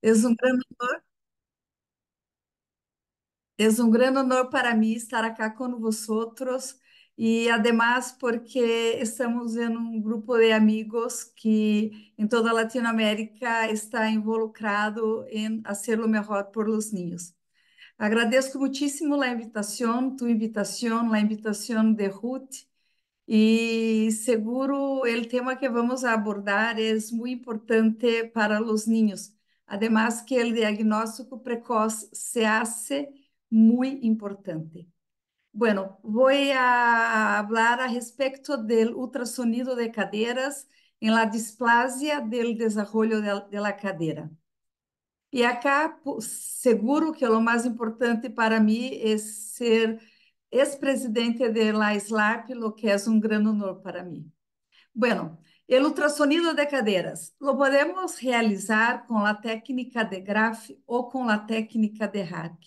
Es un gran honor, es un gran honor para mí estar acá con vosotros y además porque estamos en un grupo de amigos que en toda Latinoamérica está involucrado en hacer lo mejor por los niños. Agradezco muchísimo la invitación, tu invitación, la invitación de Ruth. Y seguro el tema que vamos a abordar es muy importante para los niños. Además que el diagnóstico precoz se hace muy importante. Bueno, voy a hablar a respecto del ultrasonido de caderas en la displasia del desarrollo de la cadera. E acá, seguro que lo más importante para mí es ser ex-presidente de la SLAP, lo que es un gran honor para mí. Bueno, el ultrasonido de caderas lo podemos realizar con la técnica de Graf o con la técnica de Hack.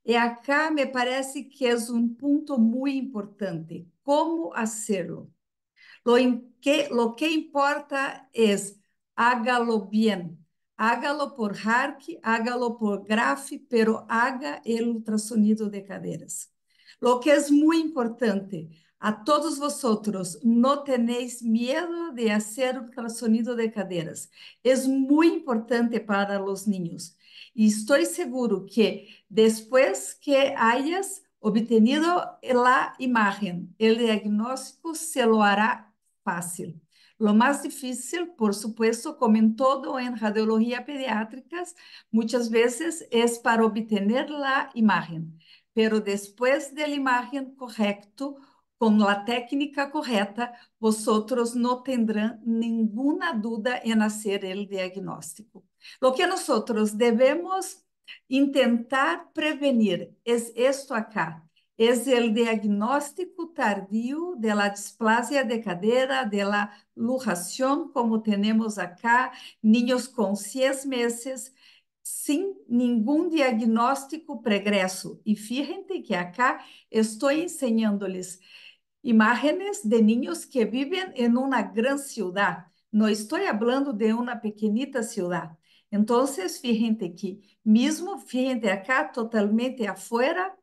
E acá me parece que es un punto muy importante, cómo hacerlo. Lo que importa es hágalo bien. Hágalo por Hark, hágalo por Graf, pero haga el ultrasonido de caderas. Lo que es muy importante, a todos vosotros, no tenéis miedo de hacer ultrasonido de caderas. Es muy importante para los niños. Y estoy seguro que después que hayas obtenido la imagen, el diagnóstico se lo hará fácil. Lo más difícil, por supuesto, como en todo en radiología pediátrica, muchas veces es para obtener la imagen, pero después de la imagen correcta, con la técnica correcta, vosotros no tendrán ninguna duda en hacer el diagnóstico. Lo que nosotros debemos intentar prevenir es esto acá. Es el diagnóstico tardío de la displasia de cadera, de la lujación, como tenemos acá, niños con 6 meses, sin ningún diagnóstico pregreso. Y fíjense que acá estoy enseñándoles imágenes de niños que viven en una gran ciudad. No estoy hablando de una pequeñita ciudad. Entonces, fíjense que mismo, fíjense acá totalmente afuera,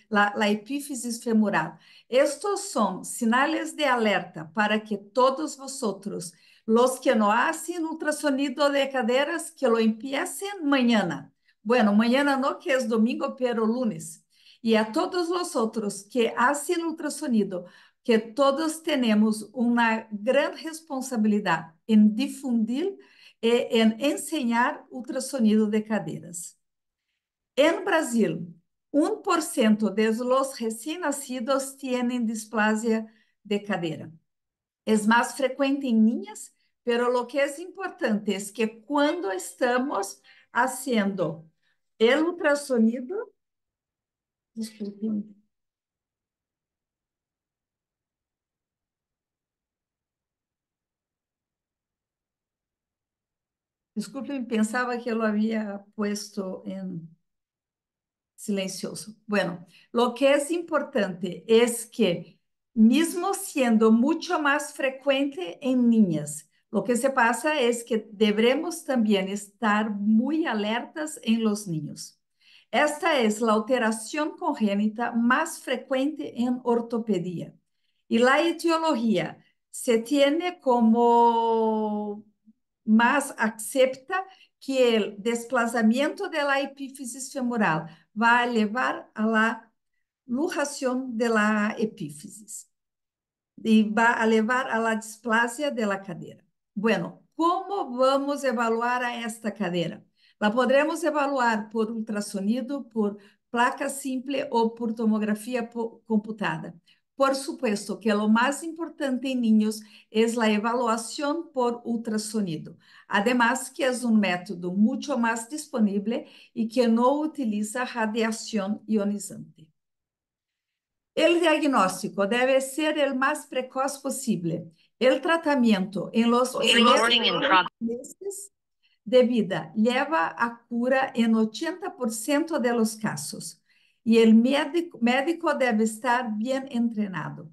la epífisis femoral. Estos son señales de alerta para que todos vosotros, los que no hacen ultrasonido de caderas, que lo empiecen mañana. Bueno, mañana no, que es domingo, pero lunes. Y a todos los otros que hacen ultrasonido, que todos tenemos una gran responsabilidad en difundir e en enseñar ultrasonido de caderas. En Brasil, 1% de los recién nacidos tienen displasia de cadera. Es más frecuente en niñas, pero lo que es importante es que cuando estamos haciendo el ultrasonido, disculpen, disculpen, pensaba que lo había puesto en silencioso. Bueno, lo que es importante es que, mismo siendo mucho más frecuente en niñas, lo que se pasa es que debemos también estar muy alertas en los niños. Esta es la alteración congénita más frecuente en ortopedia. Y la etiología se tiene como más acepta que el desplazamiento de la epífisis femoral va a llevar a la lujación de la epífisis y va a llevar a la displasia de la cadera. Bueno, ¿cómo vamos a evaluar a esta cadera? La podremos evaluar por ultrasonido, por placa simple o por tomografía computada. Por supuesto que lo más importante en niños es la evaluación por ultrasonido. Además que es un método mucho más disponible y que no utiliza radiación ionizante. El diagnóstico debe ser el más precoz posible. El tratamiento en los primeros meses de vida lleva a cura en 80% de los casos y el médico debe estar bien entrenado.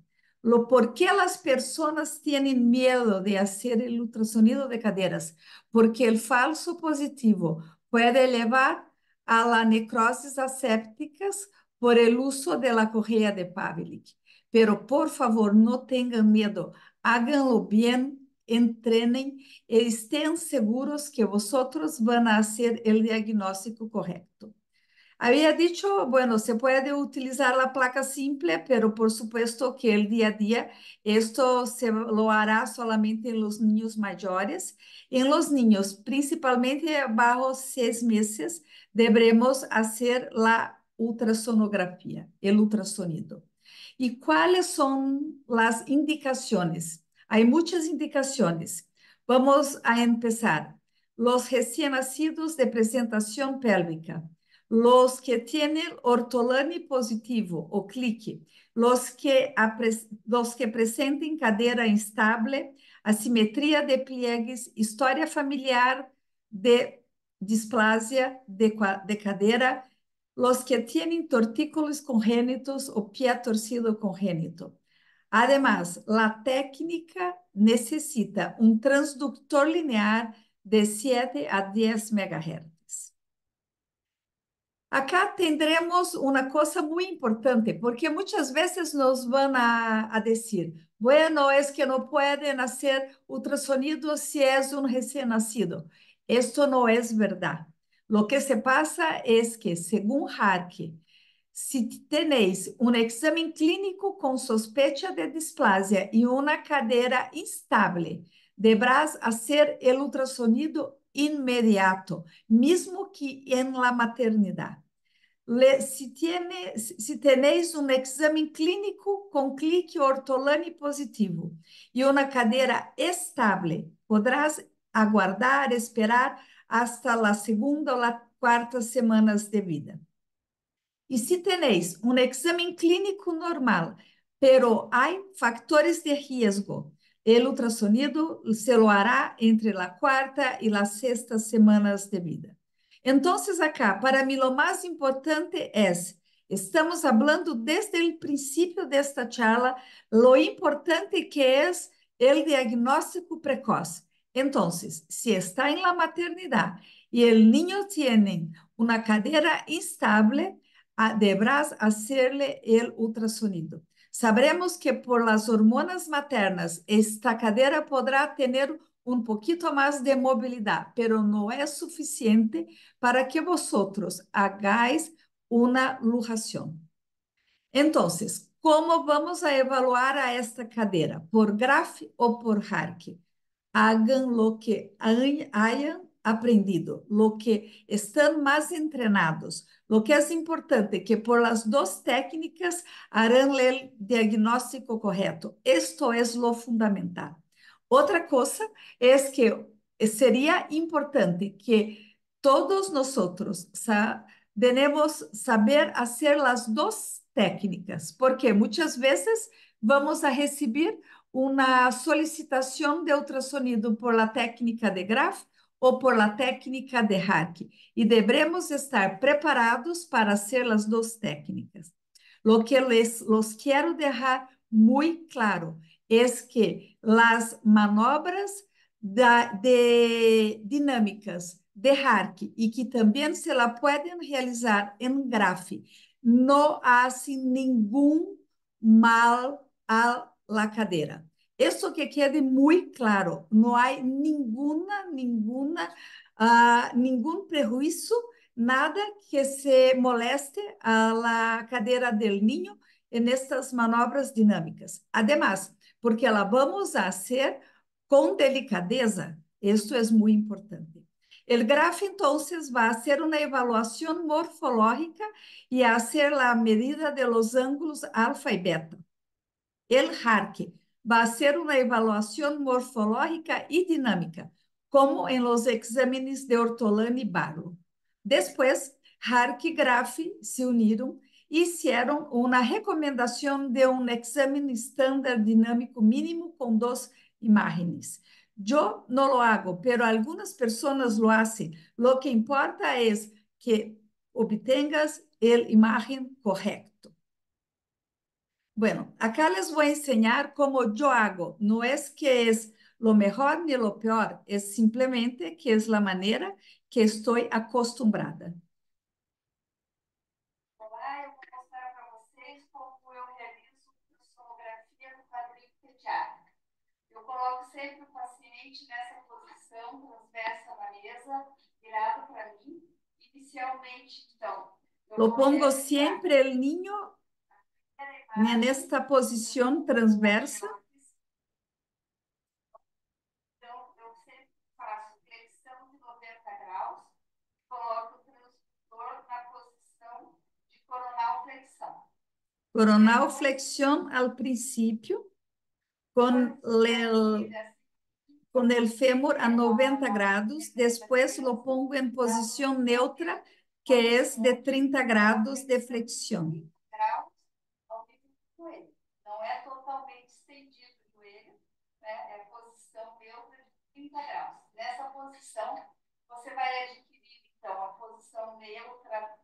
¿Por qué las personas tienen miedo de hacer el ultrasonido de caderas? Porque el falso positivo puede llevar a la necrosis asépticas por el uso de la correa de Pavlik. Pero por favor, no tengan miedo, háganlo bien, entrenen y estén seguros que vosotros van a hacer el diagnóstico correcto. Había dicho, bueno, se puede utilizar la placa simple, pero por supuesto que el día a día esto se lo hará solamente en los niños mayores. En los niños, principalmente bajo 6 meses, deberemos hacer la ultrasonografía, el ultrasonido. ¿Y cuáles son las indicaciones? Hay muchas indicaciones. Vamos a empezar. Los recién nacidos de presentación pélvica, los que tienen ortolani positivo o clique, los que presenten cadera instable, asimetría de pliegues, historia familiar de displasia de cadera, los que tienen tortícolis congénitos o pie torcido congénito. Además, la técnica necesita un transductor lineal de 7 a 10 MHz. Acá tendremos una cosa muy importante, porque muchas veces nos van a decir, bueno, es que no pueden hacer ultrasonido si es un recién nacido. Esto no es verdad. Lo que se pasa es que, según Harke, si tenéis un examen clínico con sospecha de displasia y una cadera instable, deberás hacer el ultrasonido inmediato, mismo que en la maternidad. Si tenéis un examen clínico con clique ortolani positivo y una cadera estable, podrás aguardar, esperar hasta la segunda o la cuarta semanas de vida. Y si tenéis un examen clínico normal, pero hay factores de riesgo, el ultrasonido se lo hará entre la cuarta y la sexta semanas de vida. Entonces, acá, para mí lo más importante es, estamos hablando desde el principio de esta charla, lo importante que es el diagnóstico precoz. Entonces, si está en la maternidad y el niño tiene una cadera instable, deberás hacerle el ultrasonido. Sabremos que por las hormonas maternas, esta cadera podrá tener un poquito más de movilidad, pero no es suficiente para que vosotros hagáis una lujación. Entonces, ¿cómo vamos a evaluar a esta cadera? ¿Por Graf o por Harke? Hagan lo que hayan aprendido, lo que están más entrenados. Lo que es importante que por las dos técnicas harán el diagnóstico correcto. Esto es lo fundamental. Otra cosa es que sería importante que todos nosotros debemos saber hacer las dos técnicas, porque muchas veces vamos a recibir una solicitación de ultrasonido por la técnica de Graf o por la técnica de Harke, y debemos estar preparados para hacer las dos técnicas. Lo que los quiero dejar muy claro es que las manobras de dinámicas de Harke y que también se la pueden realizar en Graf no hacen ningún mal a la cadera. Eso que quede muy claro, no hay ningún prejuicio, nada que se moleste a la cadera del niño en estas manobras dinámicas. Además, porque la vamos a hacer con delicadeza, esto es muy importante. El Graf entonces va a hacer una evaluación morfológica y a hacer la medida de los ángulos alfa y beta. El Harke va a hacer una evaluación morfológica y dinámica, como en los exámenes de Ortolani y Barlow. Después, Harke y Graf se unieron e hicieron una recomendación de un examen estándar dinámico mínimo con 2 imágenes. Yo no lo hago, pero algunas personas lo hacen. Lo que importa es que obtengas la imagen correcta. Bueno, acá les voy a enseñar cómo yo hago. No es que es lo mejor ni lo peor, es simplemente que es la manera que estoy acostumbrada. Olá, eu vou mostrar para vocês como eu realizo sonografia no quadril pediátrico. Eu coloco sempre o paciente nessa posição, transversa na mesa, virado para mim. Inicialmente, então, Lo pongo siempre el niño en esta posición transversa. Então, eu sempre faço flexão de 90 graus, coloco o transdutor na posição de coronal flexão. Coronal flexión al principio, con el fémur a 90 grados, después lo pongo en posición neutra, que es de 30 grados de flexión. Graus ao nível do joelho. Não é totalmente estendido o joelho, né? É a posição neutra de 30 graus. Nessa posição, você vai adquirir, então, a posição neutra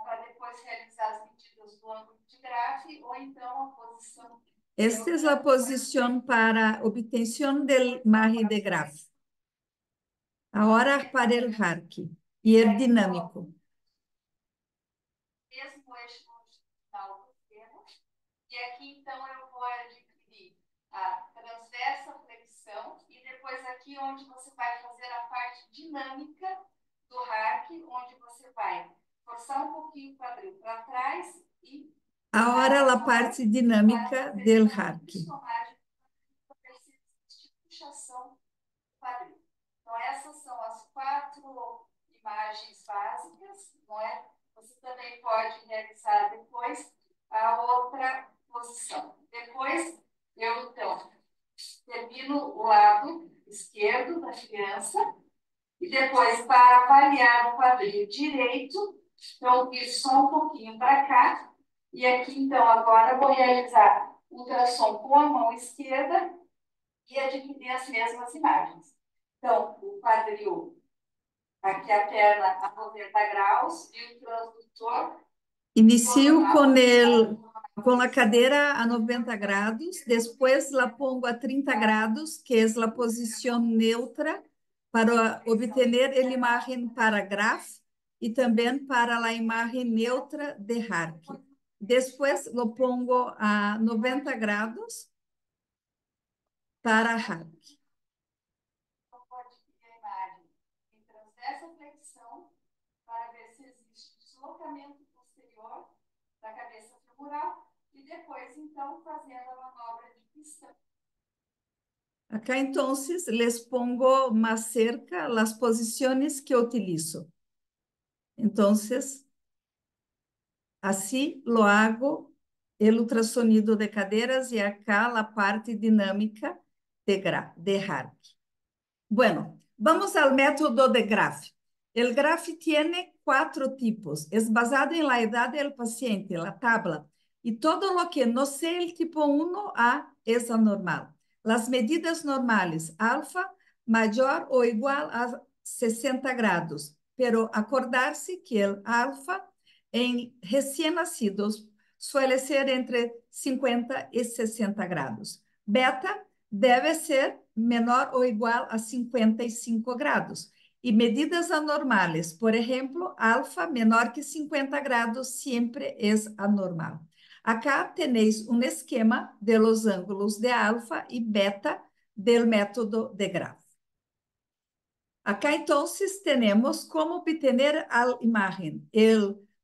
para depois realizar as medidas do ângulo de grave, ou então a posição. Esta es la posición para obtención del imagen de grafo. Ahora para el Hark y el dinámico. Mesmo eixo longitudinal do fêmur. E aqui, então, eu vou adquirir a transversa flexão e depois aqui onde você vai fazer a parte dinâmica do Hark, onde você vai forçar um pouquinho o quadril para trás e... Ahora la parte dinámica del Hark. Puxação do quadril. Então, essas são as 4 imagens básicas, não é? Você também pode realizar depois a outra posição. Depois, eu, então, termino o lado esquerdo da criança e depois, para avaliar o quadril direito, eu viro só um pouquinho para cá e aqui, então, agora vou realizar ultrassom com a mão esquerda e adquirir as mesmas imagens. Então, o quadril, aqui a perna a 90 graus e o transdutor. Inicio con la cadera a 90 grados, después la pongo a 30 grados, que es la posición neutra, para obtener la imagen para graf y también para la imagen neutra de Hark. Después lo pongo a 90 grados para Hark. Pode adquirir a imagem em transversa flexão para ver se existe deslocamento posterior da cabeça femoral e depois, então, fazendo a manobra de pistão. Acá entonces les pongo más cerca las posiciones que utilizo. Entonces, así lo hago el ultrasonido de caderas y acá la parte dinámica de Hark. Bueno, vamos al método de Graf. El Graf tiene 4 tipos. Es basado en la edad del paciente, la tabla. Y todo lo que no sea el tipo 1A es anormal. Las medidas normales, alfa mayor o igual a 60 grados. Pero acordarse que el alfa en recién nacidos suele ser entre 50 y 60 grados. Beta debe ser menor ou igual a 55 grados. E medidas anormales, por exemplo, alfa menor que 50 grados sempre é anormal. Acá tenéis um esquema de los ângulos de alfa e beta del método de Graf. Acá entonces tenemos como obtener a imagen.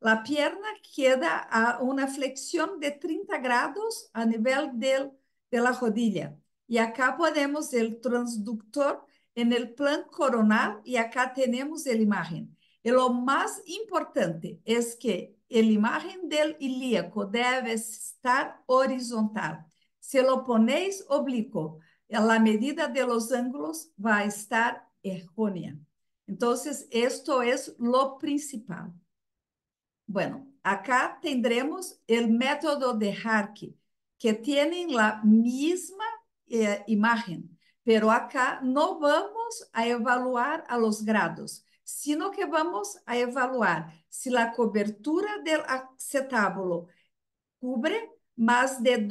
La pierna queda a una flexión de 30 grados a nivel de la rodilla. Y acá ponemos el transductor en el plano coronal y acá tenemos la imagen. Y lo más importante es que la imagen del ilíaco debe estar horizontal. Si lo ponéis oblicuo, la medida de los ángulos va a estar errónea. Entonces, esto es lo principal. Bueno, acá tendremos el método de Hark, que tienen la misma imagen, pero acá no vamos a evaluar a los grados, sino que vamos a evaluar si la cobertura del acetábulo cubre más de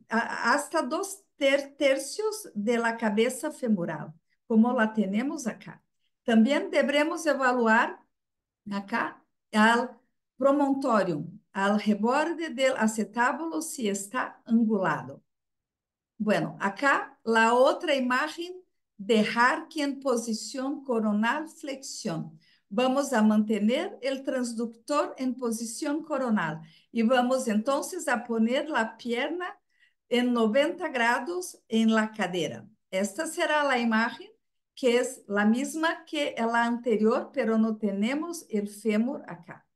hasta 2 tercios de la cabeza femoral, como la tenemos acá. También deberemos evaluar acá al promontorium, al reborde del acetábulo si está angulado. Bueno, acá la otra imagen de Harke en posición coronal flexión. Vamos a mantener el transductor en posición coronal y vamos entonces a poner la pierna en 90 grados en la cadera. Esta será la imagen que es la misma que la anterior, pero no tenemos el fémur acá.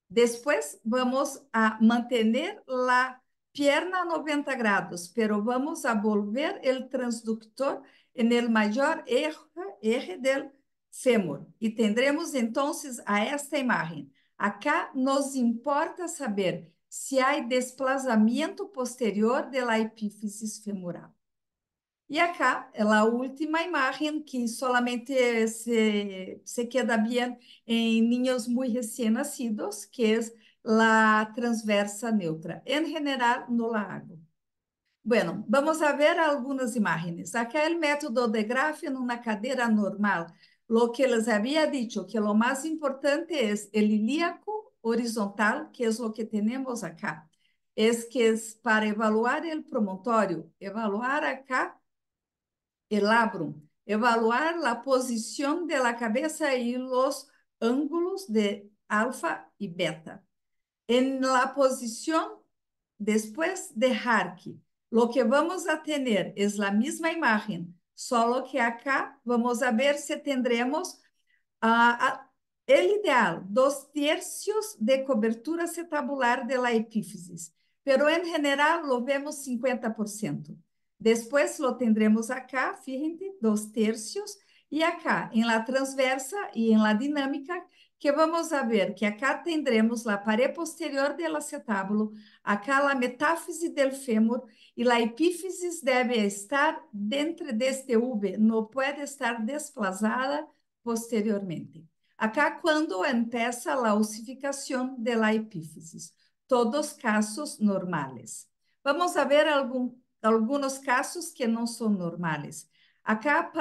Después vamos a mantener la pierna a 90 grados, pero vamos a volver el transductor en el mayor eje del fémur. Y tendremos entonces a esta imagen. Acá nos importa saber si hay desplazamiento posterior de la epífisis femoral. E acá é a última imagem que solamente se queda bem em niños muito recém-nascidos, que é a transversa neutra. Em geral, não la hago. Bueno, vamos a ver algunas imágenes. Acá el método de Graf en una cadera normal. Lo que les había dicho, que lo más importante es el ilíaco horizontal, que es lo que tenemos acá. Es que es para evaluar el promontorio, evaluar acá el labrum, evaluar la posición de la cabeza y los ángulos de alfa y beta. En la posición después de Harke, lo que vamos a tener es la misma imagen, solo que acá vamos a ver si tendremos el ideal, 2/3 de cobertura acetabular de la epífisis, pero en general lo vemos 50%. Después lo tendremos acá, fíjense, 2/3, y acá en la transversa y en la dinámica, que vamos a ver que acá tendremos la pared posterior del acetábulo, acá la metáfise del fémur, y la epífisis debe estar dentro de este V, no puede estar desplazada posteriormente. Acá cuando empieza la osificación de la epífisis, todos casos normales. Vamos a ver algunos casos que no son normales. Acá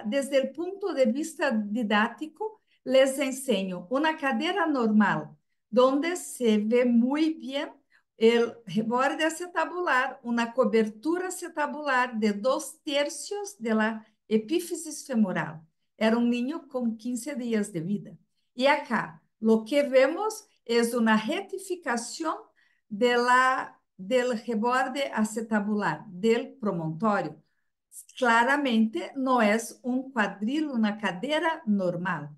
desde el punto de vista didáctico, les enseño una cadera normal, donde se ve muy bien el reborde acetabular, una cobertura acetabular de 2/3 de la epífisis femoral. Era un niño con 15 días de vida. Y acá lo que vemos es una retificación del reborde acetabular, del promontorio. Claramente no es un cuadril, una cadera normal.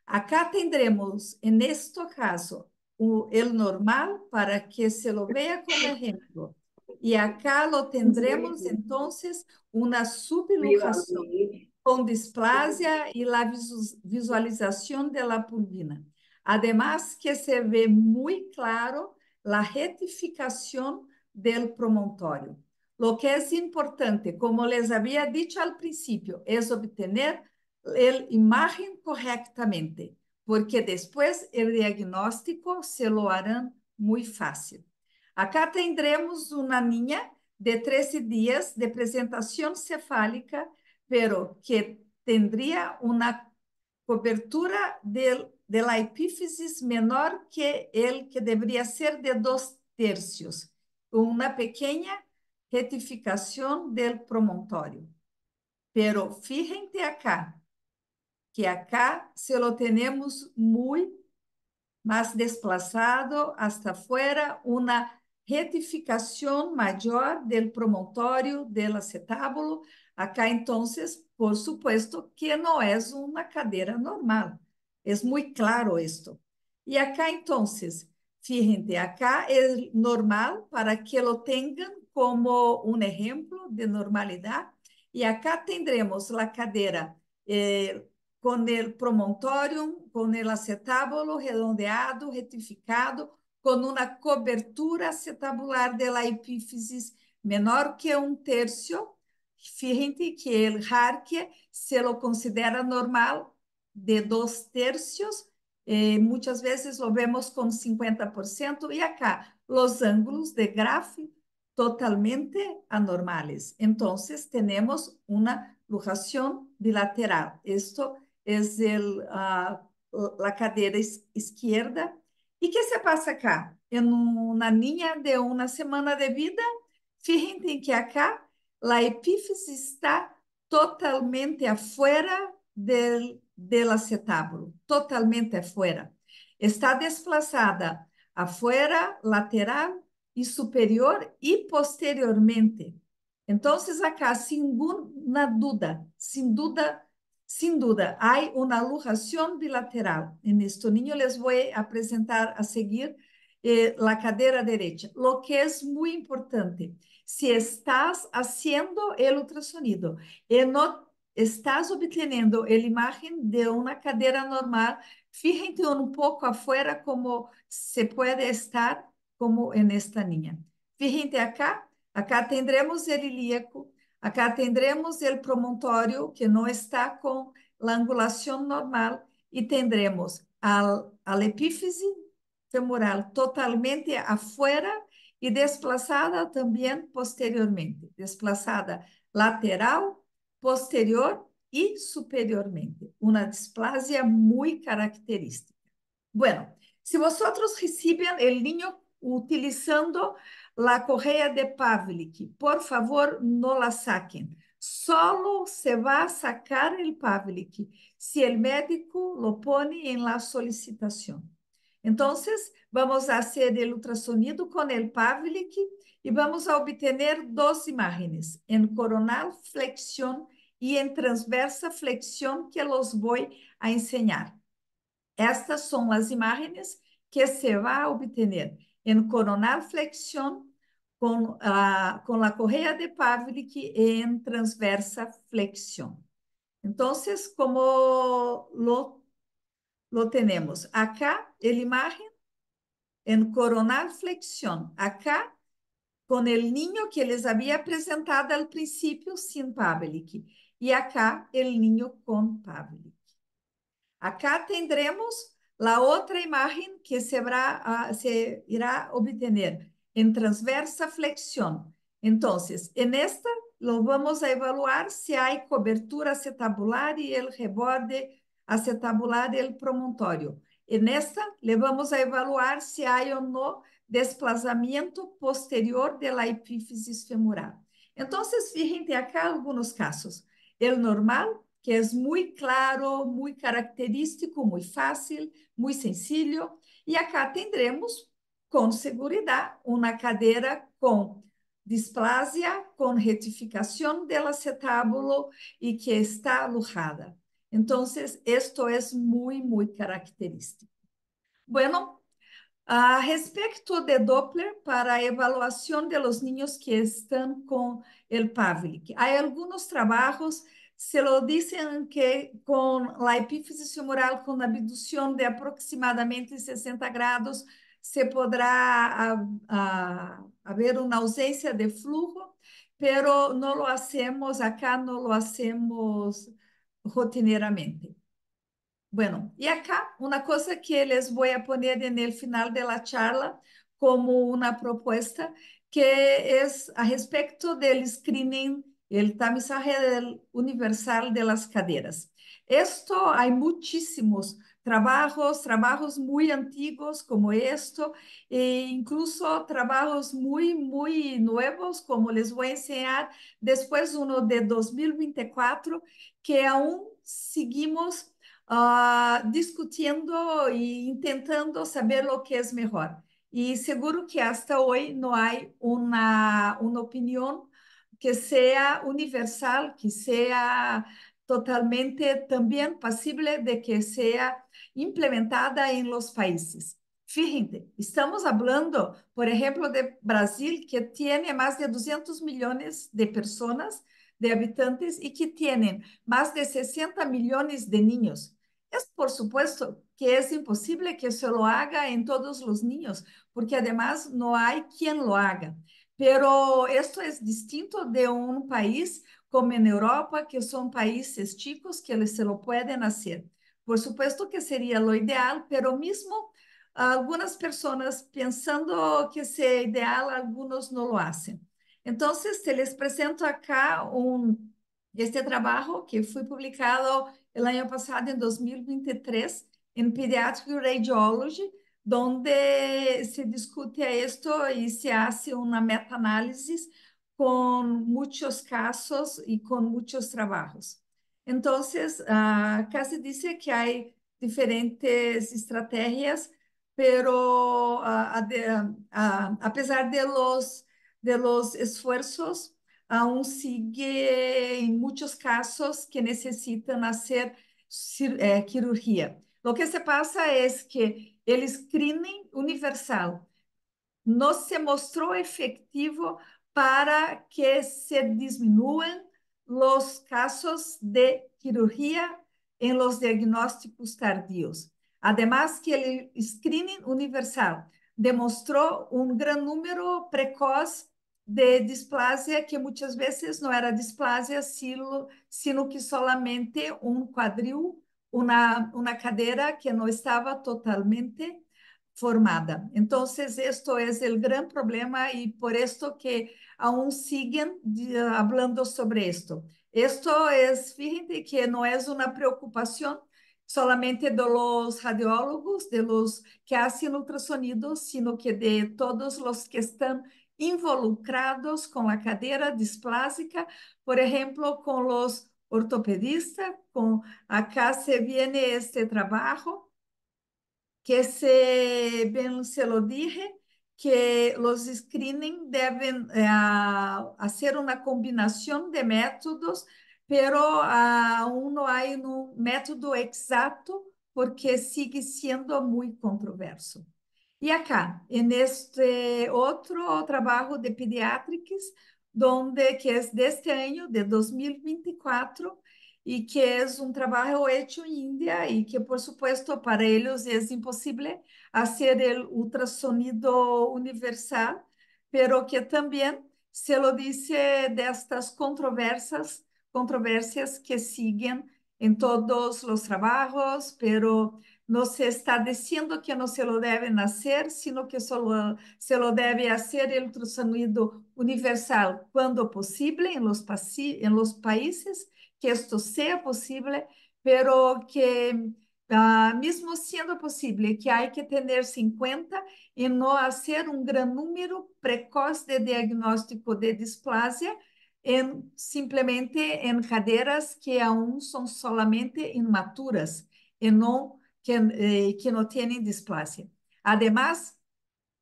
Acá tendremos, en este caso, el normal para que se lo vea como ejemplo. Y acá lo tendremos entonces una subluxación con displasia y la visualización de la pulvina. Además que se ve muy claro la retificación del promontorio. Lo que es importante, como les había dicho al principio, es obtener la imagen correctamente, porque después el diagnóstico se lo harán muy fácil. Acá tendremos una niña de 13 días de presentación cefálica, pero que tendría una cobertura de la epífisis menor que el que debería ser de 2/3, con una pequeña retificación del promontorio. Pero fíjense acá, que acá se lo tenemos muy más desplazado hasta afuera, una retificación mayor del promontorio del acetábulo. Acá entonces, por supuesto que no es una cadera normal. Es muy claro esto. Y acá entonces, fíjense, acá es normal para que lo tengan como un ejemplo de normalidad. Y acá tendremos la cadera con el promontorium, con el acetábulo redondeado, retificado, con una cobertura acetabular de la epífisis menor que 1/3. Fíjense que el Harke se lo considera normal de 2/3, muchas veces lo vemos con 50%, y acá los ángulos de Graf totalmente anormales. Entonces tenemos una luxación bilateral. Esto es la cadera izquierda. ¿Y qué se pasa acá? En una niña de una semana de vida, fíjense que acá la epífisis está totalmente afuera del acetábulo, totalmente afuera. Está desplazada afuera, lateral y superior y posteriormente. Entonces, acá, sin ninguna duda, sin duda, hay una luxación bilateral. En este niño les voy a presentar a seguir la cadera derecha. Lo que es muy importante, si estás haciendo el ultrasonido y no estás obteniendo la imagen de una cadera normal, fíjate un poco afuera como se puede estar como en esta niña. Fíjate acá, acá tendremos el ilíaco, acá tendremos el promontorio que no está con la angulación normal y tendremos al epífisis femoral totalmente afuera y desplazada también posteriormente, desplazada lateral, posterior y superiormente. Una displasia muy característica. Bueno, si vosotros reciben el niño utilizando la correa de Pavlik, por favor, no la saquen. Solo se va a sacar el Pavlik si el médico lo pone en la solicitación. Entonces, vamos a hacer el ultrasonido con el Pavlik y vamos a obtener dos imágenes, en coronal flexión y en transversa flexión, que los voy a enseñar. Estas son las imágenes que se va a obtener en coronal flexión con la correa de Pavlik en transversa flexión. Entonces, como lo tenemos acá, la imagen en coronal flexión, acá con el niño que les había presentado al principio sin Pavlik, y acá el niño con Pavlik. Acá tendremos la otra imagen que se irá a obtener en transversa flexión. Entonces, en esta lo vamos a evaluar si hay cobertura acetabular y el reborde acetabular del promontorio. En esta le vamos a evaluar si hay o no desplazamiento posterior de la epífisis femoral. Entonces, fíjense acá algunos casos. El normal, que es muy claro, muy característico, muy fácil, muy sencillo. Y acá tendremos, con seguridad, una cadera con displasia, con rectificación del acetábulo y que está alujada. Entonces, esto es muy, muy característico. Bueno, a respecto de Doppler, para evaluación de los niños que están con el Pavlik, hay algunos trabajos, se lo dicen que con la epífisis femoral con abducción de aproximadamente 60 grados se podrá haber una ausencia de flujo, pero no lo hacemos, acá no lo hacemos rotineramente. Bueno, y acá una cosa que les voy a poner en el final de la charla como una propuesta, que es a respecto del screening, el tamizaje universal de las caderas. Esto hay muchísimos trabajos muy antiguos como esto, e incluso trabajos muy, muy nuevos, como les voy a enseñar después uno de 2024, que aún seguimos discutiendo e intentando saber lo que es mejor. Y seguro que hasta hoy no hay una opinión que sea universal, que sea totalmente también posible de que sea implementada en los países. Fíjense, estamos hablando, por ejemplo, de Brasil, que tiene más de 200 millones de personas, de habitantes, y que tienen más de 60 millones de niños. Es por supuesto que es imposible que se lo haga en todos los niños, porque además no hay quien lo haga. Pero esto es distinto de un país como en Europa, que son países chicos que se lo pueden hacer. Por supuesto que sería lo ideal, pero mismo algunas personas pensando que sea ideal, algunos no lo hacen. Entonces, te les presento acá este trabajo que fue publicado el año pasado, en 2023, en Pediatric Radiology, donde se discute esto y se hace una meta-análisis con muchos casos y con muchos trabajos. Entonces, acá se dice que hay diferentes estrategias, pero a pesar de los esfuerzos, aún sigue en muchos casos que necesitan hacer cirugía. Lo que se pasa es que el screening universal no se mostró efectivo para que se disminuyan los casos de cirugía en los diagnósticos tardíos. Además, que el screening universal demostró un gran número precoz de displasia, que muchas veces no era displasia, sino que solamente un quadril, una cadera que no estaba totalmente formada. Entonces, esto es el gran problema y por esto que aún siguen hablando sobre esto. Esto es, fíjate que no es una preocupación solamente de los radiólogos, de los que hacen ultrasonidos, sino que de todos los que están involucrados con la cadera displásica, por ejemplo, con los ortopedistas, acá se viene este trabajo que bien se lo dije, que los screening deben hacer una combinación de métodos, pero aún no hay un método exacto porque sigue siendo muy controverso. Y acá, en este otro trabajo de Pediatrics, que es de este año, de 2024, y que es un trabajo hecho en India y que, por supuesto, para ellos es imposible hacer el ultrasonido universal, pero que también se lo dice de estas controversias que siguen en todos los trabajos, pero no se está diciendo que no se lo deben hacer, sino que solo se lo debe hacer el ultrasonido universal cuando posible en los países que esto sea posible, pero que mismo siendo posible, que hay que tenerse en cuenta y no hacer un gran número precoz de diagnóstico de displasia simplemente en caderas que aún son solamente inmaturas y que no tienen displasia. Además,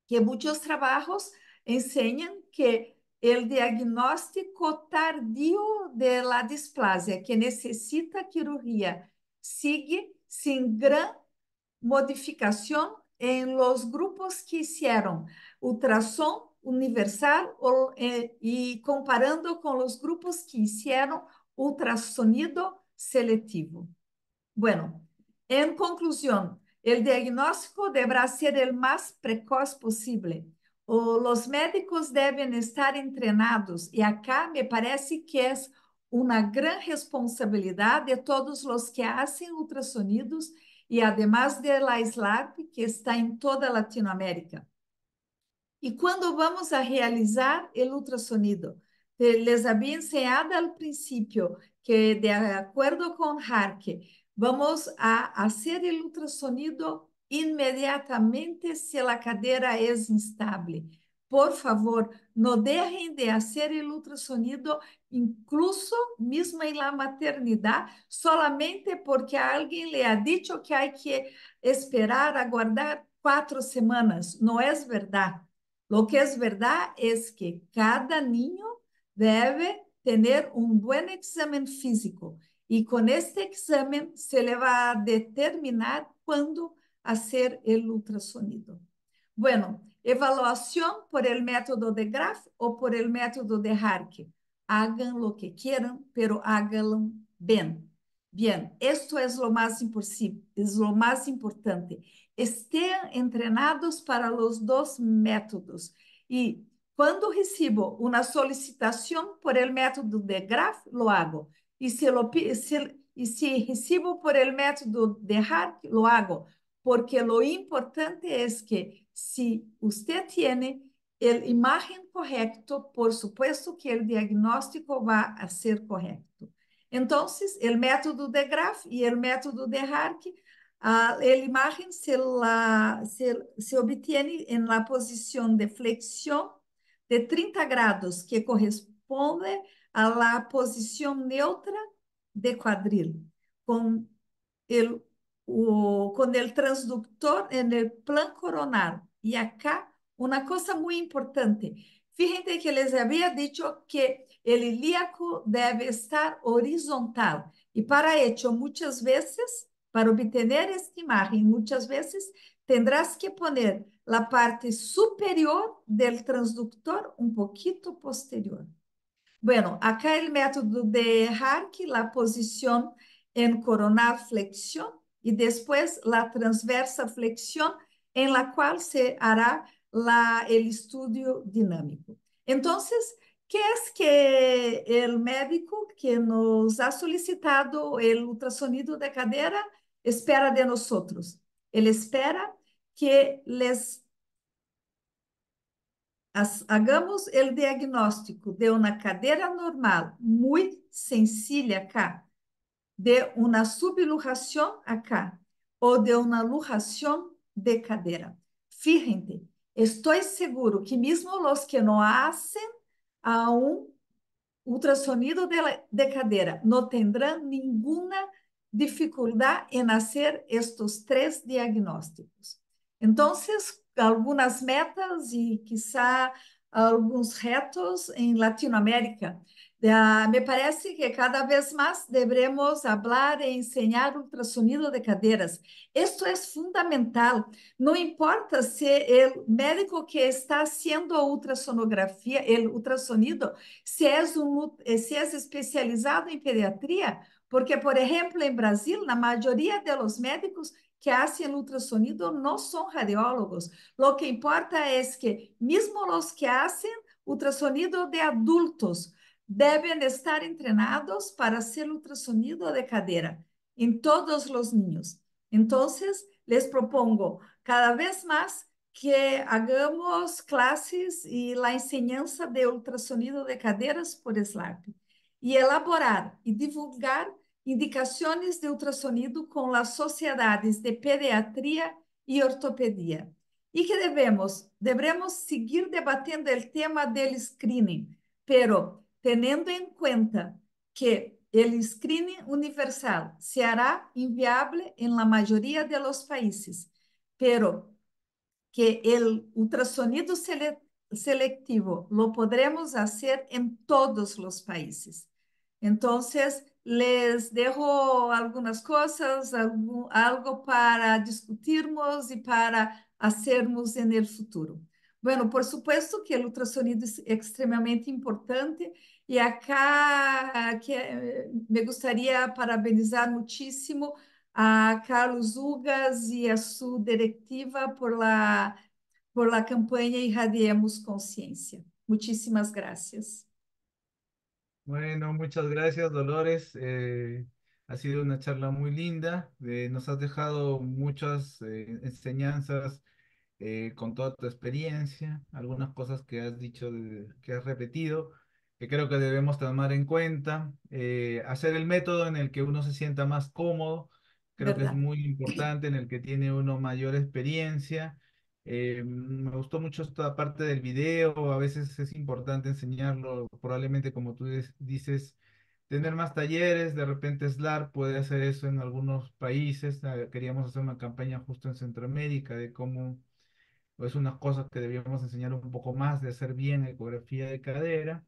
que muchos trabajos enseñan que el diagnóstico tardío de la displasia que necesita cirugía sigue sin gran modificación en los grupos que hicieron ultrassom universal y comparando con los grupos que hicieron ultrasonido selectivo. Bueno, en conclusión, el diagnóstico deberá ser el más precoz posible. Los médicos deben estar entrenados y acá me parece que es una gran responsabilidad de todos los que hacen ultrasonidos y además de la SLARP, que está en toda Latinoamérica. Y cuando vamos a realizar el ultrasonido, les había enseñado al principio que, de acuerdo con Harke, vamos a hacer el ultrasonido inmediatamente si la cadera es instable. Por favor, no dejen de hacer el ultrasonido, incluso mismo en la maternidad, solamente porque alguien le ha dicho que hay que esperar, aguardar 4 semanas. No es verdad. Lo que es verdad es que cada niño debe tener un buen examen físico y con este examen se le va a determinar cuándo hacer el ultrasonido. Bueno, evaluación por el método de Graf o por el método de Harke. Hagan lo que quieran, pero háganlo bien. Bien, esto es es lo más importante. Estén entrenados para los dos métodos. Y cuando recibo una solicitación por el método de Graf, lo hago. Y si recibo por el método de Harke, lo hago. porque lo importante es que si usted tiene el imagen correcto, por supuesto que el diagnóstico va a ser correcto. Entonces, el método de Graf y el método de Hark, la imagen se obtiene en la posición de flexión de 30 grados, que corresponde a la posición neutra de quadril, con el, con el transductor en el plan coronal. Y acá, una cosa muy importante. Fíjense que les había dicho que el ilíaco debe estar horizontal. Y para ello, muchas veces, para obtener esta imagen, muchas veces tendrás que poner la parte superior del transductor un poquito posterior. Bueno, acá el método de Hark, la posición en coronal flexión y después la transversa flexión en la cual se hará el estudio dinámico. Entonces, ¿qué es que el médico que nos ha solicitado el ultrasonido de cadera espera de nosotros? Él espera que les hagamos el diagnóstico de una cadera normal muy sencilla acá, de una subluxación acá o de una luxación de cadera. Fíjense, estoy seguro que mismo los que no hacen aún ultrasonido de cadera no tendrán ninguna dificultad en hacer estos tres diagnósticos. Entonces, algunas metas y quizá algunos retos en Latinoamérica. Me parece que cada vez más deberemos hablar e enseñar ultrasonido de caderas. Esto es fundamental. No importa si el médico que está haciendo ultrasonografía, el ultrasonido, se é especializado em pediatria, porque, por exemplo, em Brasil, na maioria dos médicos que hacen ultrasonido não são radiólogos. Lo que importa é que, mesmo os que hacen ultrasonido de adultos, devem estar entrenados para hacer ultrasonido de cadera em todos os niños. Então, les propongo cada vez mais que hagamos clases y la enseñanza de ultrasonido de caderas por SLARP y elaborar y divulgar indicaciones de ultrasonido con las sociedades de pediatría y ortopedia. Y que debemos seguir debatiendo el tema del screening, pero teniendo en cuenta que el screening universal se hará inviable en la mayoría de los países, pero que el ultrasonido selectivo lo podremos hacer en todos los países. Entonces, les dejo algunas cosas, algo para discutirmos y para hacermos en el futuro. Bueno, por supuesto que el ultrasonido es extremadamente importante y acá me gustaría parabenizar muchísimo a Carlos Ugas e a sua diretiva por la campanha Irradiemos Consciência. Muchísimas gracias. Bueno, muchas gracias, Dolores. Ha sido una charla muy linda. Nos has dejado muchas enseñanzas con toda tu experiencia, algunas cosas que has dicho, que has repetido, que creo que debemos tomar en cuenta. Hacer el método en el que uno se sienta más cómodo, creo que es Verdade. muy importante, en el que tiene uno mayor experiencia. Me gustó mucho esta parte del video, a veces es importante enseñarlo, probablemente como tú dices, tener más talleres, de repente SLAR puede hacer eso en algunos países. Queríamos hacer una campaña justo en Centroamérica de cómo es unas cosas que debíamos enseñar un poco más de hacer bien ecografía de cadera.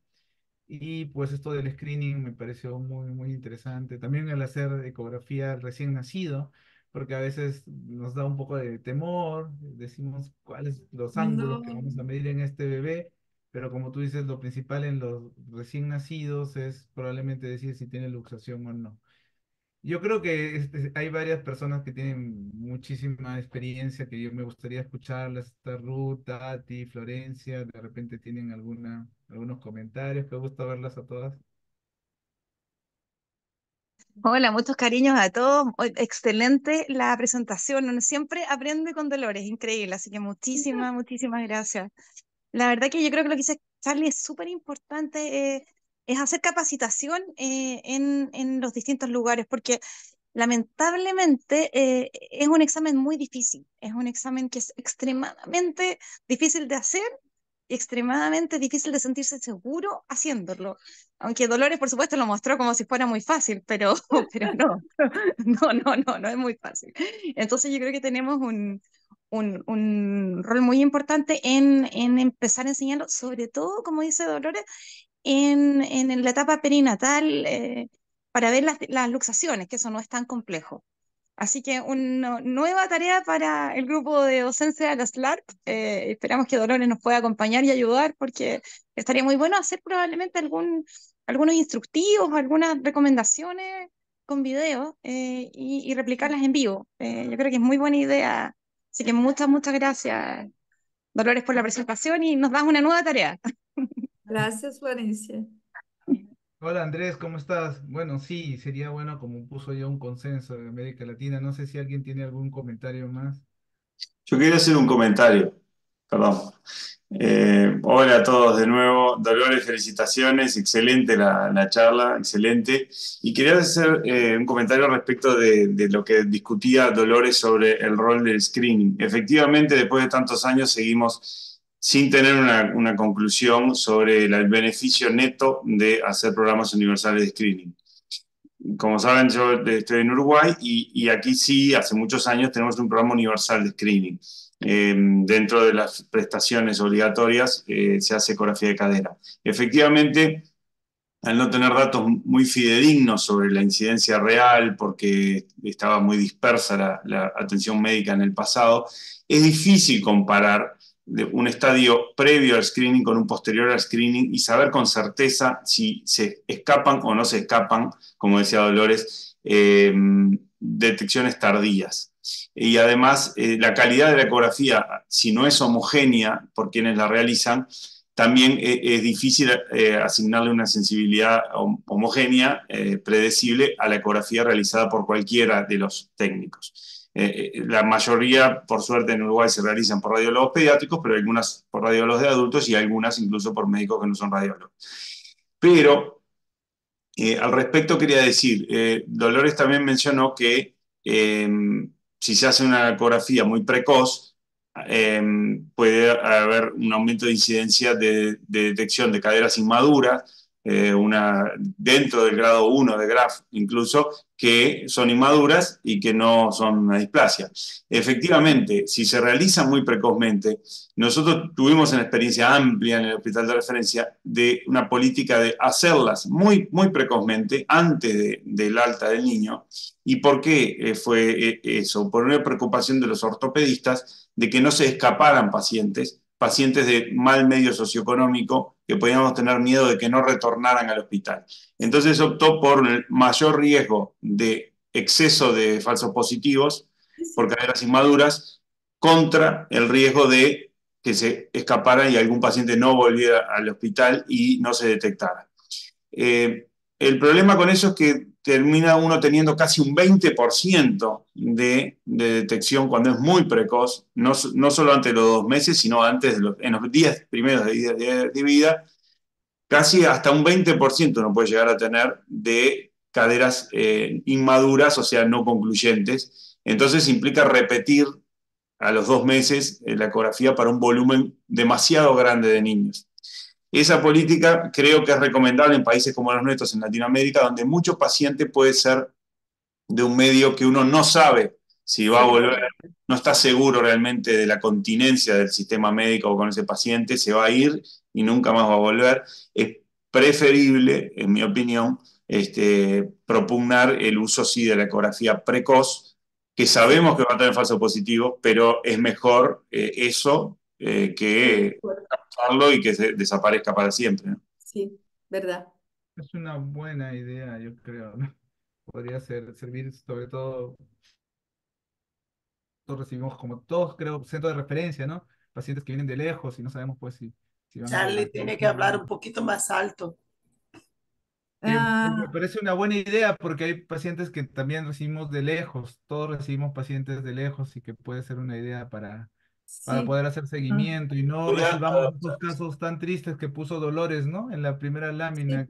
Y pues esto del screening me pareció muy, muy interesante. También el hacer ecografía recién nacido, porque a veces nos da un poco de temor, decimos cuáles los ángulos que No, vamos a medir en este bebé, pero como tú dices, lo principal en los recién nacidos es probablemente decir si tiene luxación o no. Yo creo que hay varias personas que tienen muchísima experiencia que yo me gustaría escucharlas, esta Ruth, Tati, Florencia, de repente tienen algunos comentarios, que gusta verlas a todas. Hola, muchos cariños a todos. Excelente la presentación. Uno siempre aprende con Dolores, increíble. Así que muchísimas gracias. La verdad que yo creo que lo que dice Charlie es súper importante, es hacer capacitación en los distintos lugares, porque lamentablemente es un examen muy difícil. Es un examen que es extremadamente difícil de hacer y extremadamente difícil de sentirse seguro haciéndolo. Aunque Dolores, por supuesto, lo mostró como si fuera muy fácil, pero, pero no, no es muy fácil. Entonces yo creo que tenemos un rol muy importante en empezar a enseñarlo, sobre todo, como dice Dolores, en la etapa perinatal, para ver las luxaciones, que eso no es tan complejo. Así que una nueva tarea para el grupo de docencia de la SLARP. Esperamos que Dolores nos pueda acompañar y ayudar, porque estaría muy bueno hacer probablemente algunos instructivos, algunas recomendaciones con video, y replicarlas en vivo. Yo creo que es muy buena idea. Así que muchas gracias, Dolores, por la presentación, y nos das una nueva tarea. Gracias, Florencia. Hola Andrés, ¿cómo estás? Bueno, sí, sería bueno como puso ya un consenso de América Latina. No sé si alguien tiene algún comentario más. Yo quería hacer un comentario, perdón. Hola a todos de nuevo. Dolores, felicitaciones, excelente la charla, excelente. Y quería hacer un comentario respecto de lo que discutía Dolores sobre el rol del screening. Efectivamente, después de tantos años seguimos sin tener una conclusión sobre el beneficio neto de hacer programas universales de screening. Como saben, yo estoy en Uruguay y aquí sí, hace muchos años tenemos un programa universal de screening. Dentro de las prestaciones obligatorias se hace ecografía de cadera. Efectivamente, al no tener datos muy fidedignos sobre la incidencia real, porque estaba muy dispersa la atención médica en el pasado, es difícil comparar un estadio previo al screening con un posterior al screening y saber con certeza si se escapan o no se escapan, como decía Dolores, detecciones tardías. Y además, la calidad de la ecografía, si no es homogénea por quienes la realizan, también es difícil asignarle una sensibilidad homogénea, predecible a la ecografía realizada por cualquiera de los técnicos. La mayoría, por suerte, en Uruguay se realizan por radiólogos pediátricos, pero algunas por radiólogos de adultos y algunas incluso por médicos que no son radiólogos. Pero al respecto quería decir, Dolores también mencionó que si se hace una ecografía muy precoz, puede haber un aumento de incidencia de detección de caderas inmaduras, dentro del grado 1 de GRAF incluso, que son inmaduras y que no son una displasia. Efectivamente, si se realiza muy precozmente, nosotros tuvimos una experiencia amplia en el hospital de referencia de una política de hacerlas muy precozmente, antes del alta del niño. ¿Y por qué fue eso? Por una preocupación de los ortopedistas de que no se escaparan pacientes de mal medio socioeconómico, que podíamos tener miedo de que no retornaran al hospital. Entonces optó por el mayor riesgo de exceso de falsos positivos por caderas inmaduras contra el riesgo de que se escapara y algún paciente no volviera al hospital y no se detectara. El problema con eso es que termina uno teniendo casi un 20% de detección cuando es muy precoz, no solo antes de los 2 meses, sino antes en los 10 primeros de vida, casi hasta un 20% uno puede llegar a tener de caderas inmaduras, o sea, no concluyentes. Entonces implica repetir a los 2 meses la ecografía para un volumen demasiado grande de niños. Esa política creo que es recomendable en países como los nuestros, en Latinoamérica, donde mucho paciente puede ser de un medio que uno no sabe si va a volver, no está seguro realmente de la continencia del sistema médico con ese paciente, se va a ir y nunca más va a volver. Es preferible, en mi opinión, propugnar el uso sí de la ecografía precoz, que sabemos que va a tener falso positivo, pero es mejor eso que usarlo y que desaparezca para siempre, ¿no? Sí, verdad. Es una buena idea, yo creo, ¿no? Podría servir sobre todo, todos recibimos como todos, creo, centros de referencia, ¿no? Pacientes que vienen de lejos y no sabemos pues si van a Charlie regresar. tiene que hablar un poquito más alto. Me parece una buena idea porque hay pacientes que también recibimos de lejos, todos recibimos pacientes de lejos y que puede ser una idea para Sí, poder hacer ah, seguimiento y no recibamos esos casos tan tristes que puso Dolores, ¿no? En la primera sí, lámina,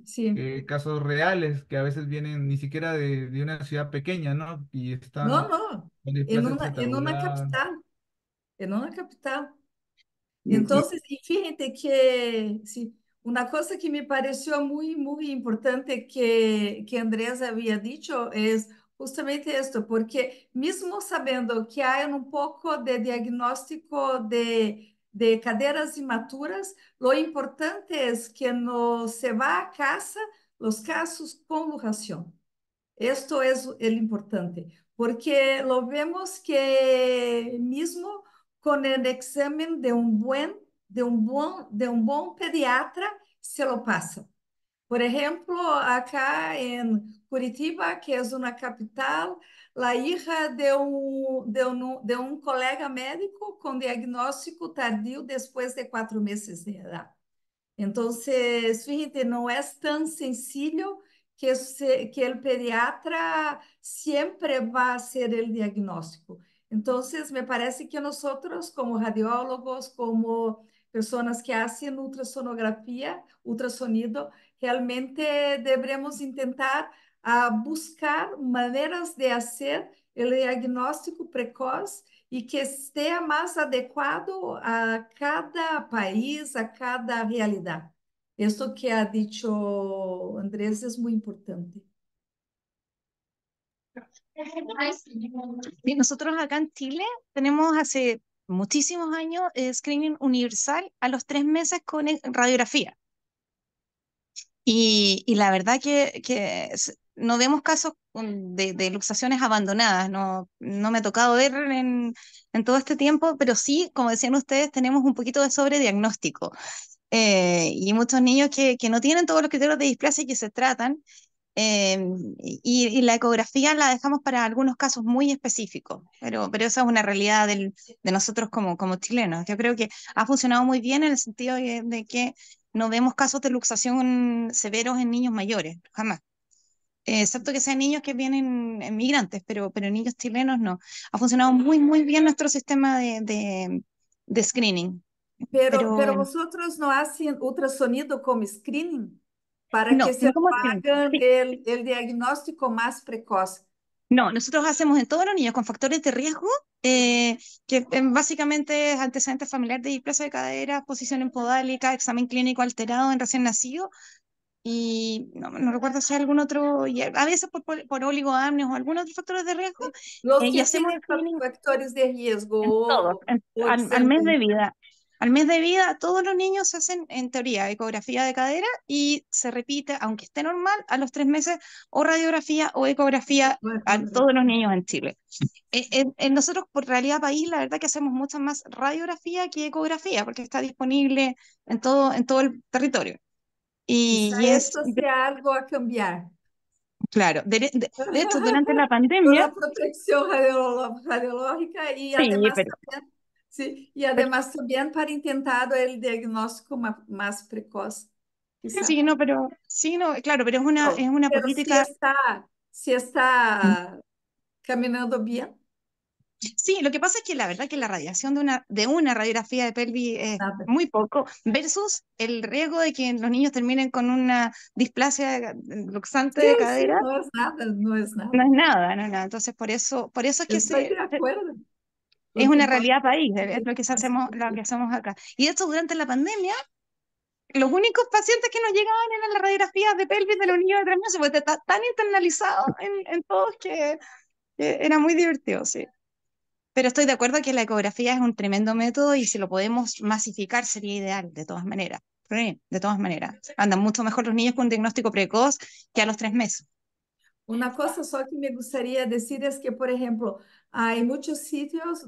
sí. que casos reales que a veces vienen ni siquiera de una ciudad pequeña, ¿no? Y No, están no, con displasia en una espectacular. capital, en una capital. Me- Entonces, y fíjate que sí, una cosa que me pareció muy, muy importante que Andrés había dicho es justamente esto, porque mismo sabiendo que hay un poco de diagnóstico de caderas imaturas, lo importante es que no se va a casa los casos con lujación. Esto es el importante, porque lo vemos que mismo con el examen de un buen pediatra se lo pasa. Por ejemplo, acá en Curitiba, que es una capital, la hija de un colega médico con diagnóstico tardío después de 4 meses de edad. Entonces, fíjate, no es tan sencillo que el pediatra siempre va a hacer el diagnóstico. Entonces, me parece que nosotros, como radiólogos, como personas que hacen ultrasonografía, ultrasonido, realmente deberemos intentar buscar maneras de hacer el diagnóstico precoz y que esté más adecuado a cada país, a cada realidad. Esto que ha dicho Andrés es muy importante. Sí, nosotros acá en Chile tenemos hace muchísimos años screening universal a los 3 meses con radiografía. Y la verdad que no vemos casos de luxaciones abandonadas, no me ha tocado ver en todo este tiempo, pero sí, como decían ustedes, tenemos un poquito de sobrediagnóstico. Y muchos niños que no tienen todos los criterios de displasia y que se tratan, y la ecografía la dejamos para algunos casos muy específicos, pero esa es una realidad de nosotros como chilenos. Yo creo que ha funcionado muy bien en el sentido de que no vemos casos de luxación severos en niños mayores, jamás. Excepto que sean niños que vienen migrantes, pero niños chilenos no. Ha funcionado muy, muy bien nuestro sistema de screening. Pero Pero vosotros no hacen ultrasonido como screening para que no, se no lo como screening. hagan el diagnóstico más precoz. No, nosotros hacemos en todos los niños con factores de riesgo, que básicamente es antecedentes familiar de displasia de cadera, posición empodálica, examen clínico alterado en recién nacido, y no recuerdo si hay algún otro, y a veces por oligoamnios o algún otro factores de riesgo, Los y que hacemos tienen screening factores de riesgo en todos, o al mes de examen. vida. Al mes de vida, todos los niños hacen, en teoría, ecografía de cadera y se repite, aunque esté normal, a los 3 meses, o radiografía o ecografía a todos los niños en Chile. Nosotros, por realidad país, la verdad que hacemos mucha más radiografía que ecografía, porque está disponible en todo el territorio. Quizá Y es, esto sea algo a cambiar. claro, de hecho, durante la Con pandemia, la protección radiológica y sí, además también, sí, y además también para intentar el diagnóstico más precoz, quizá. sí, no, pero, sí, no, claro, pero es una Pero política. si está caminando bien, Sí, lo que pasa es que la verdad que la radiación de una radiografía de pelvis es nada. muy poco, versus el riesgo de que los niños terminen con una displasia luxante Sí, de sí, cadera, no es nada, no es no nada. es nada, no es nada. Entonces, por eso es que Estoy de acuerdo. es Lo que una importa realidad es país, es que lo que pase hacemos, por lo que ti. hacemos acá. Y de hecho, durante la pandemia, los únicos pacientes que nos llegaban eran las radiografías de pelvis de los niños de 3 meses, porque está tan internalizado en todos que era muy divertido, sí. Pero estoy de acuerdo que la ecografía es un tremendo método y si lo podemos masificar sería ideal, de todas maneras. Sí, de todas maneras. Andan mucho mejor los niños con un diagnóstico precoz que a los 3 meses. Una cosa só que me gustaría decir es que, por ejemplo, hay muchos sitios,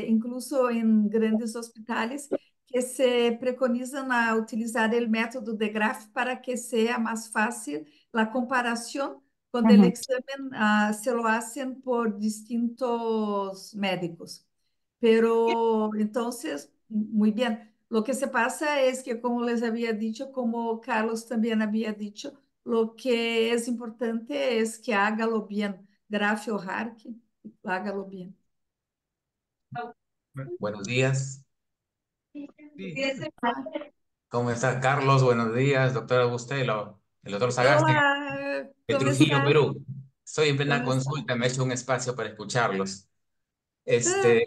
incluso en grandes hospitales, que se preconizan a utilizar el método de Graph para que sea más fácil la comparación cuando el Ujú. examen se lo hacen por distintos médicos. Pero entonces, muy bien. Lo que se pasa es que, como les había dicho, como Carlos también había dicho, lo que es importante es que hágalo bien, grafe o harque, hágalo bien. Bueno, Buenos días. sí, ¿Cómo está Carlos? Buenos días, doctora Bustelo. El doctor Sagasti Olá, de como Trujillo, está? Perú. Estoy en plena Como está? consulta, me he hecho un espacio para escucharlos. Ah, Este,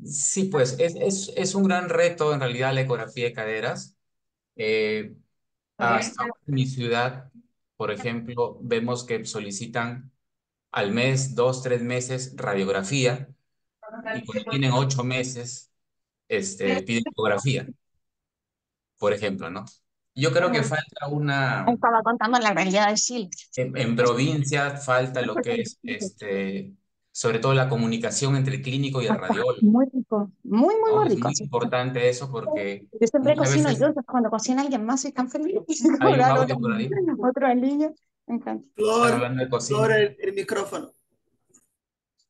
sí, pues es un gran reto en realidad la ecografía de caderas. Eh, Hasta ahora en mi ciudad, por ejemplo, vemos que solicitan al mes, 2, 3 meses radiografía y cuando tienen 8 meses, piden ecografía, por ejemplo, ¿no? Yo creo que falta una. Estaba contando la realidad de Chile. En provincia falta lo que es, sobre todo la comunicación entre el clínico y el radiólogo, Muy rico, muy, muy, ¿no? muy Es rico. muy Sí. importante eso porque Yo siempre muchas cocino yo, veces entonces cuando cocina alguien más soy tan feliz. hay un Dar audio por ahí, otro alivio. Me encanta. están Flor, hablando de Flor, cocina. el micrófono.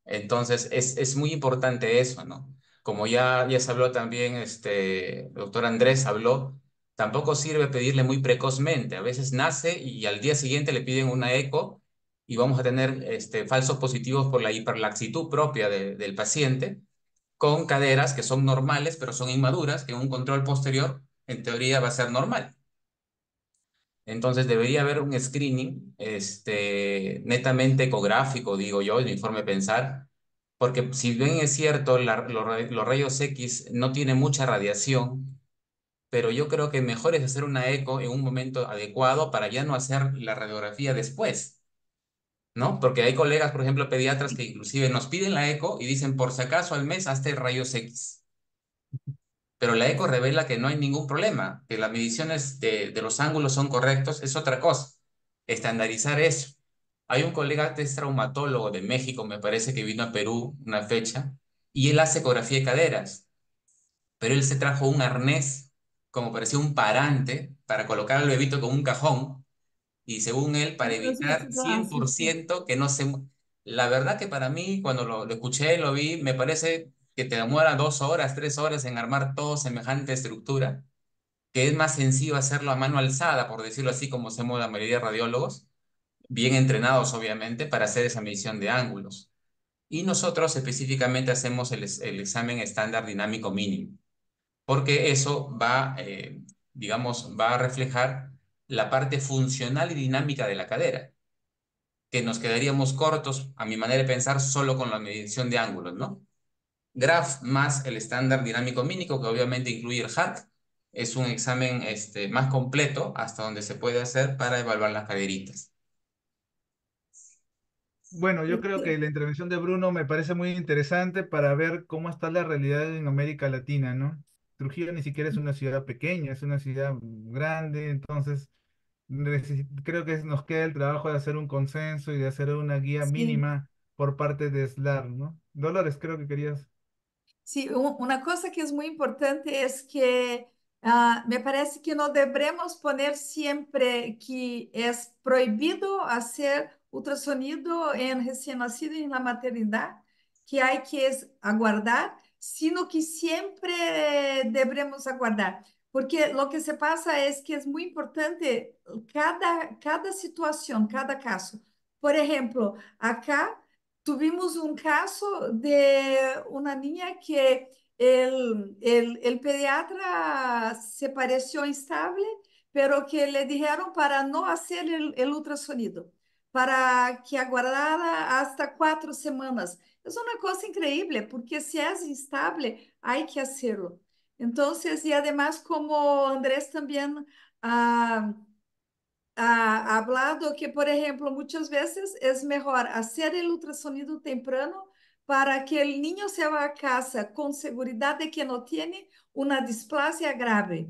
Entonces es muy importante eso, ¿no? Como ya se habló también, el doctor Andrés habló, tampoco sirve pedirle muy precozmente. A veces nace y al día siguiente le piden una eco y vamos a tener falsos positivos por la hiperlaxitud propia del paciente con caderas que son normales, pero son inmaduras, que un control posterior, en teoría, va a ser normal. Entonces debería haber un screening netamente ecográfico, digo yo, en mi forma de pensar, porque si bien es cierto, los rayos X no tienen mucha radiación, pero yo creo que mejor es hacer una eco en un momento adecuado para ya no hacer la radiografía después, ¿no? Porque hay colegas, por ejemplo, pediatras que inclusive nos piden la eco y dicen, por si acaso al mes, hazte rayos X. Pero la eco revela que no hay ningún problema, que las mediciones de los ángulos son correctos, es otra cosa. Estandarizar eso. Hay un colega que es traumatólogo de México, me parece que vino a Perú una fecha, y él hace ecografía de caderas, pero él se trajo un arnés, como parecía un parante, para colocar al bebito con un cajón, y según él, para evitar cien sí, por sí. ciento que no se. La verdad que para mí, cuando lo escuché, lo vi, me parece que te demora 2 horas, 3 horas en armar todo semejante estructura, que es más sencillo hacerlo a mano alzada, por decirlo así, como hacemos la mayoría de radiólogos, bien entrenados obviamente, para hacer esa medición de ángulos. Y nosotros específicamente hacemos el examen estándar dinámico mínimo, porque eso va, digamos, va a reflejar la parte funcional y dinámica de la cadera, que nos quedaríamos cortos, a mi manera de pensar, solo con la medición de ángulos, ¿no? Graph más el estándar dinámico mínimo, que obviamente incluye el HAT, es un examen más completo hasta donde se puede hacer para evaluar las caderitas. bueno, yo creo que la intervención de Bruno me parece muy interesante para ver cómo está la realidad en América Latina, ¿no? Trujillo ni siquiera es una ciudad pequeña, es una ciudad grande, entonces creo que nos queda el trabajo de hacer un consenso y de hacer una guía Sí. mínima por parte de SLAR, ¿no? Dolores, creo que querías. Sí, una cosa que es muy importante es que me parece que no debemos poner siempre que es prohibido hacer ultrasonido en recién nacido y en la maternidad, que hay que aguardar, sino que siempre debemos aguardar. Porque lo que se pasa es que es muy importante cada situación, cada caso. Por ejemplo, acá tuvimos un caso de una niña que el pediatra se pareció instable, pero que le dijeron para no hacer el ultrasonido, para que aguardara hasta 4 semanas. Es una cosa increíble, porque si es instable, hay que hacerlo. Entonces, y además, como Andrés también ah, ha hablado que, por ejemplo, muchas veces es mejor hacer el ultrasonido temprano para que el niño se vaya a casa con seguridad de que no tiene una displasia grave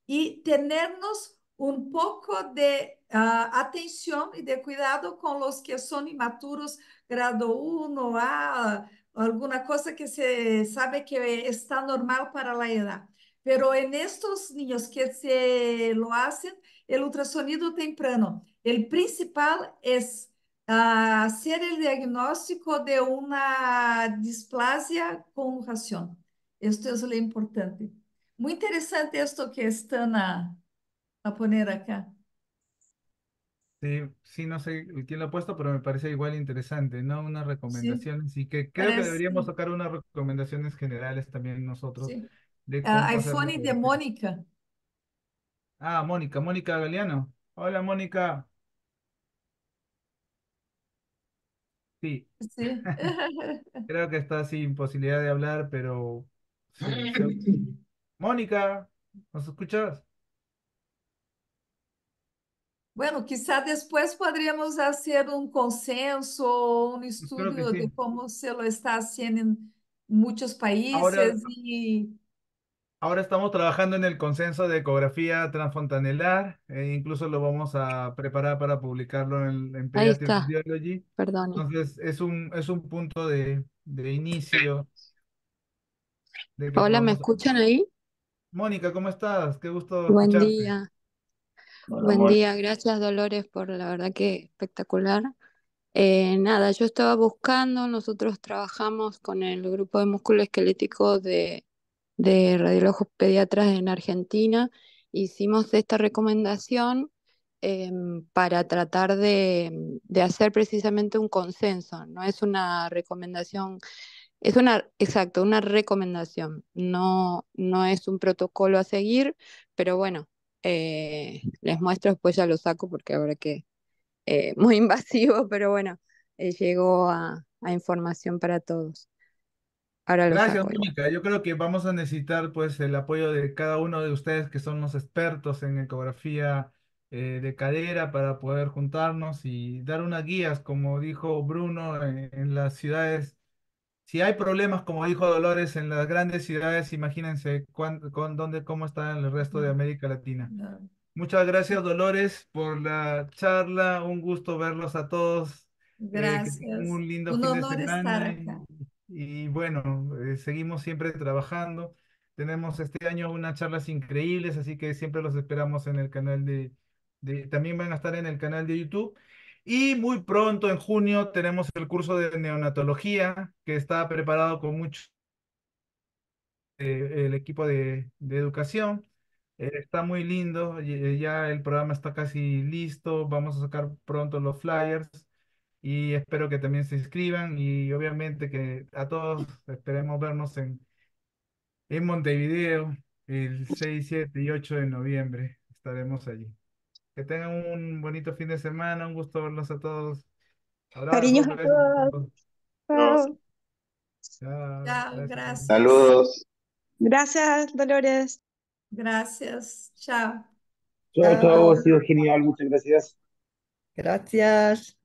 y tenernos un poco de atención y de cuidado con los que son inmaturos, grado 1 A, alguna cosa que se sabe que está normal para la edad. Pero en estos niños que se lo hacen, el ultrasonido temprano. El principal es hacer el diagnóstico de una displasia con conjugación. Esto es lo importante. Muy interesante esto que están a poner acá. Sí, sí, no sé quién lo ha puesto, pero me parece igual interesante, ¿no? Unas Sí, recomendaciones y que creo que parece, deberíamos sacar unas recomendaciones generales también nosotros sí. de cómo Ah, hacer la iPhone de cobertura. Mônica. Ah, Mónica Galeano. Hola, Mónica. Sí, Sí. creo que está sin posibilidad de hablar, pero sí. Mónica, ¿nos escuchas? Bueno, quizá después podríamos hacer un consenso o un Espero que estudio de sí. cómo se lo está haciendo en muchos Ahora, países y ahora estamos trabajando en el consenso de ecografía transfontanelar, incluso lo vamos a preparar para publicarlo en Ahí Pediatric está, Radiology. perdone. Entonces, es un punto de inicio de que Hola, ¿me podamos... escuchan ahí? Mónica, ¿cómo estás? Qué gusto Buen escucharte. día, Hola, buen Moni. día. Gracias, Dolores, por la verdad que espectacular. Nada, yo estaba buscando, nosotros trabajamos con el grupo de músculo esquelético de radiólogos pediatras en Argentina. Hicimos esta recomendación para tratar de hacer precisamente un consenso. No es una recomendación, es una, exacto, una recomendación. No, no es un protocolo a seguir, pero bueno, les muestro, después ya lo saco porque habrá que muy invasivo, pero bueno, llegó a información para todos. Ahora lo Gracias, saco igual. Mónica. Yo creo que vamos a necesitar pues el apoyo de cada uno de ustedes que son los expertos en ecografía de cadera para poder juntarnos y dar unas guías, como dijo Bruno, en las ciudades. Si hay problemas, como dijo Dolores, en las grandes ciudades, imagínense cómo está en el resto de América Latina. no. Muchas gracias, Dolores, por la charla. Un gusto verlos a todos. Que tengan Gracias. un lindo Un fin de honor estar semana acá. y bueno, seguimos siempre trabajando. Tenemos este año unas charlas increíbles, así que siempre los esperamos en el canal también van a estar en el canal de YouTube. Y muy pronto, en junio, tenemos el curso de neonatología que está preparado con mucho el equipo de educación. Está muy lindo, ya el programa está casi listo, vamos a sacar pronto los flyers y espero que también se inscriban y obviamente que a todos esperemos vernos en Montevideo el 6 7 y 8 de noviembre. Estaremos allí. Que tengan un bonito fin de semana, un gusto verlos a todos. Cariños Abrazos, a besos a todos. todos. Chao. Chao, Chao, gracias. gracias. Saludos. Gracias, Dolores. Gracias. Chao. Chao, chao, ha Chao. sido genial, muchas gracias. Gracias.